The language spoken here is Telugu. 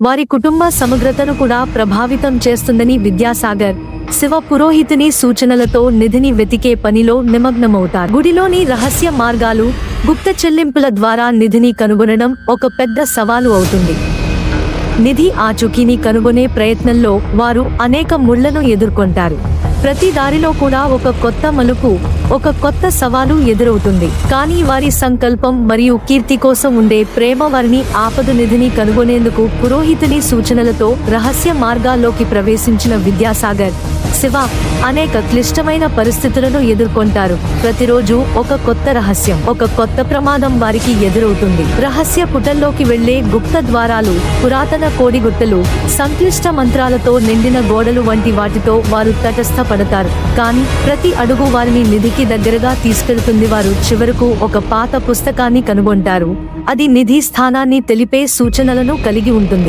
వారి కుటుంబ సమగ్రతను కూడా ప్రభావితం చేస్తుందని విద్యాసాగర్, శివ పురోహితుని సూచనలతో నిధిని వెతికే పనిలో నిమగ్నమవుతారు. గుడిలోని రహస్య మార్గాలు, గుప్త చెల్లింపుల ద్వారా నిధిని కనుగొనడం ఒక పెద్ద సవాలు అవుతుంది. నిధి ఆచూకీని కనుగొనే ప్రయత్నంలో వారు అనేక ముళ్లను ఎదుర్కొంటారు. ప్రతి దారిలో కూడా ఒక కొత్త మలుపు, ఒక కొత్త సవాలు ఎదురవుతుంది. కానీ వారి సంకల్పం మరియు కీర్తి కోసం ఉండే ప్రేమ వారిని ఆపదు. నిధిని కనుగొనేందుకు పురోహితుని సూచనలతో రహస్య మార్గాల్లోకి ప్రవేశించిన విద్యాసాగర్, శివ అనేక క్లిష్టమైన పరిస్థితులను ఎదుర్కొంటారు. ప్రతిరోజు ఒక కొత్త రహస్యం, ఒక కొత్త ప్రమాదం వారికి ఎదురవుతుంది. రహస్య పుటల్లోకి వెళ్లే గుప్త ద్వారాలు, పురాతన కోడిగుట్టలు, సంక్లిష్ట మంత్రాలతో నిండిన గోడలు వంటి వాటితో వారు తటస్థపడతారు. కానీ ప్రతి అడుగు వారిని నిధికి దగ్గరగా తీసుకెళ్తుంది. వారు చివరకు ఒక పాత పుస్తకాన్ని కనుగొంటారు. అది నిధి స్థానాన్ని తెలిపే సూచనలను కలిగి ఉంటుంది.